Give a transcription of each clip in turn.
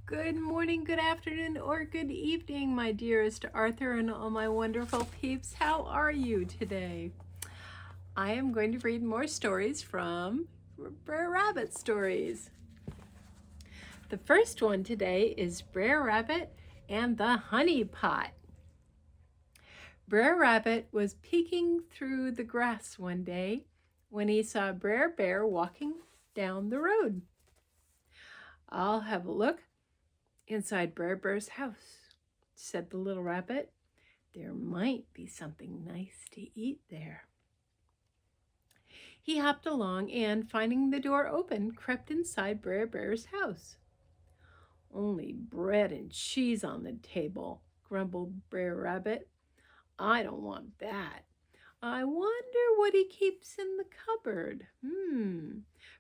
Good morning, good afternoon, or good evening, my dearest Arthur and all my wonderful peeps. How are you today? I am going to read more stories from Brer Rabbit stories. The first one today is Brer Rabbit and the Honey Pot. Brer Rabbit was peeking through the grass one day when he saw Brer Bear walking down the road. "I'll have a look inside Brer Bear's house," said the little rabbit. "There might be something nice to eat there." He hopped along and, finding the door open, crept inside Brer Bear's house. "Only bread and cheese on the table," grumbled Brer Rabbit. "I don't want that. I wonder what he keeps in the cupboard.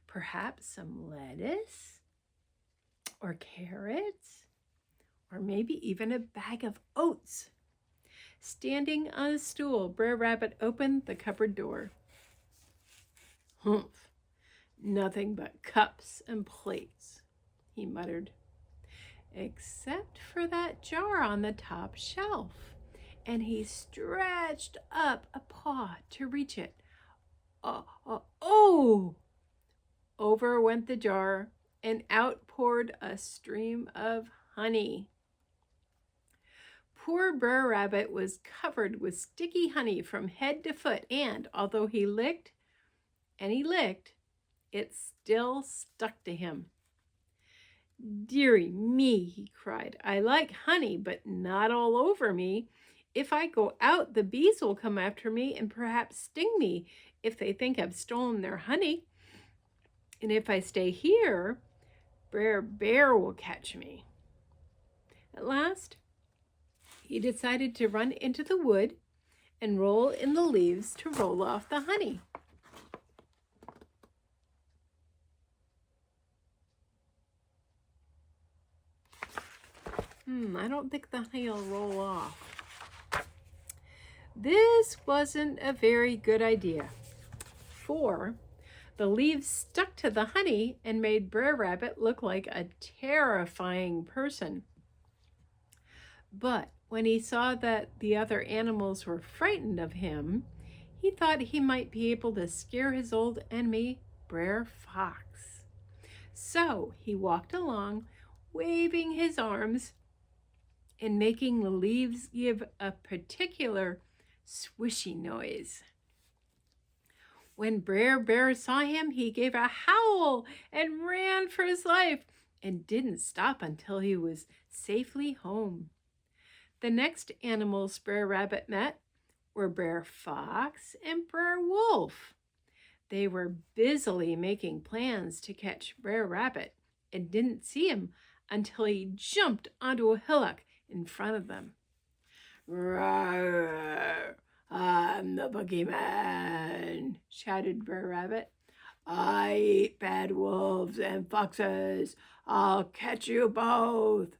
Perhaps some lettuce or carrots, or maybe even a bag of oats." Standing on a stool, Brer Rabbit opened the cupboard door. "Humph, nothing but cups and plates," he muttered. "Except for that jar on the top shelf." And he stretched up a paw to reach it. Oh! Over went the jar, and out poured a stream of honey. Poor Brer Rabbit was covered with sticky honey from head to foot, and although he licked and he licked, it still stuck to him. "Dearie me," he cried, "I like honey, but not all over me. If I go out, the bees will come after me and perhaps sting me if they think I've stolen their honey. And if I stay here, Brer Bear will catch me." At last, he decided to run into the wood and roll in the leaves to roll off the honey. I don't think the honey will roll off. This wasn't a very good idea, for the leaves stuck to the honey and made Brer Rabbit look like a terrifying person. But when he saw that the other animals were frightened of him, he thought he might be able to scare his old enemy, Brer Fox. So he walked along, waving his arms and making the leaves give a particular swishy noise. When Brer Bear saw him, he gave a howl and ran for his life and didn't stop until he was safely home. The next animals Brer Rabbit met were Brer Fox and Brer Wolf. They were busily making plans to catch Brer Rabbit and didn't see him until he jumped onto a hillock in front of them. "Rawr! I'm the boogeyman," shouted Brer Rabbit. "I eat bad wolves and foxes. I'll catch you both."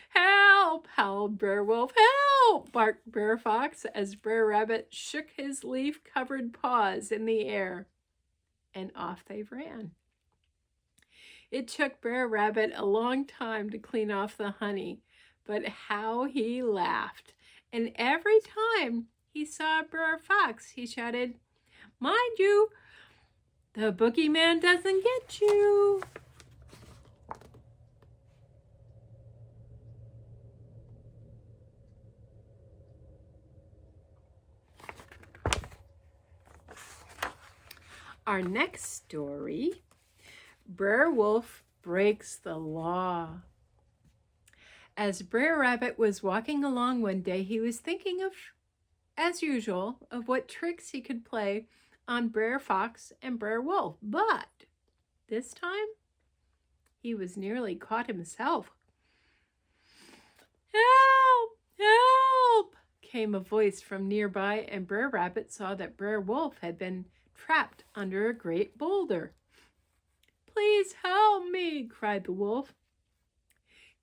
"Help!" howled Brer Wolf. "Help!" barked Brer Fox as Brer Rabbit shook his leaf-covered paws in the air. And off they ran. It took Brer Rabbit a long time to clean off the honey, but how he laughed. And every time he saw Brer Fox, he shouted, "Mind you, the boogeyman doesn't get you." Our next story, Brer Wolf Breaks the Law. As Brer Rabbit was walking along one day, he was thinking of, as usual, of what tricks he could play on Brer Fox and Brer Wolf. But this time, he was nearly caught himself. "Help! Help!" came a voice from nearby, and Brer Rabbit saw that Brer Wolf had been trapped under a great boulder. "Please help me!" cried the wolf.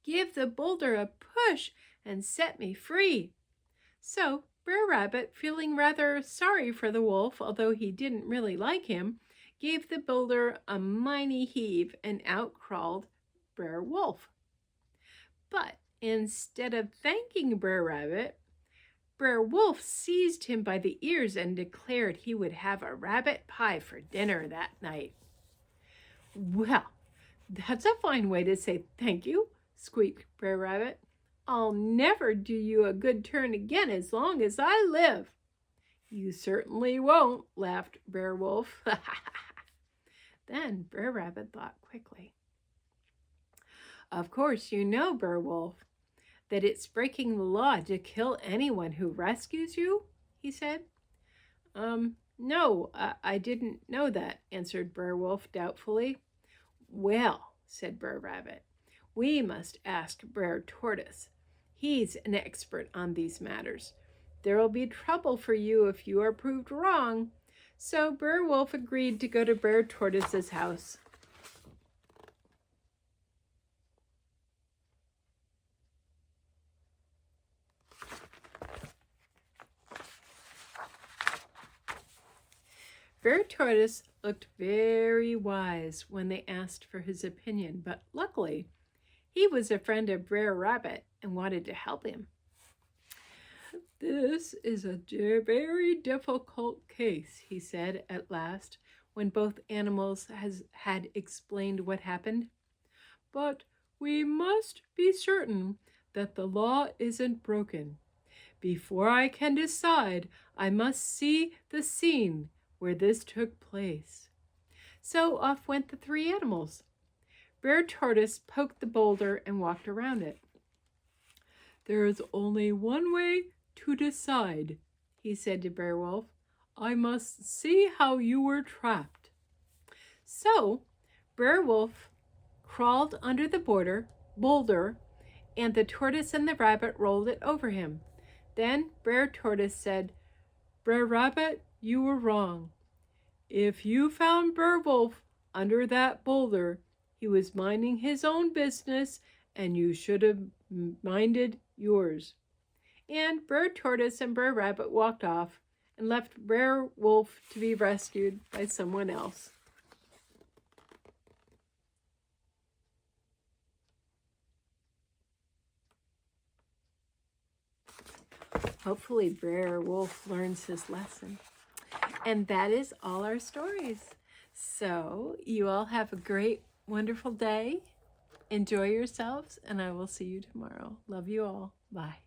"Give the boulder a push and set me free." So Brer Rabbit, feeling rather sorry for the wolf, although he didn't really like him, gave the boulder a mighty heave, and out crawled Brer Wolf. But instead of thanking Brer Rabbit, Brer Wolf seized him by the ears and declared he would have a rabbit pie for dinner that night. "Well, that's a fine way to say thank you," squeaked Brer Rabbit. "I'll never do you a good turn again as long as I live." "You certainly won't," laughed Brer Wolf. Then Brer Rabbit thought quickly. "Of course you know, Brer Wolf, that it's breaking the law to kill anyone who rescues you," he said. No, I didn't know that," answered Brer Wolf doubtfully. "Well," said Brer Rabbit, "we must ask Brer Tortoise. He's an expert on these matters. There'll be trouble for you if you are proved wrong." So Brer Wolf agreed to go to Brer Tortoise's house. Brer Tortoise looked very wise when they asked for his opinion, but luckily he was a friend of Brer Rabbit and wanted to help him. "This is a very difficult case," he said at last, when both animals had explained what happened. "But we must be certain that the law isn't broken. Before I can decide, I must see the scene where this took place." So off went the three animals. Brer Tortoise poked the boulder and walked around it. "There is only one way to decide," he said to Brer Wolf. "I must see how you were trapped." So Brer Wolf crawled under the boulder, and the tortoise and the rabbit rolled it over him. Then Brer Tortoise said, "Brer Rabbit, you were wrong. If you found Brer Wolf under that boulder, he was minding his own business, and you should have minded yours." And Brer Tortoise and Brer Rabbit walked off and left Brer Wolf to be rescued by someone else. Hopefully Brer Wolf learns his lesson. And that is all our stories. So you all have a great, wonderful day. Enjoy yourselves, and I will see you tomorrow. Love you all. Bye.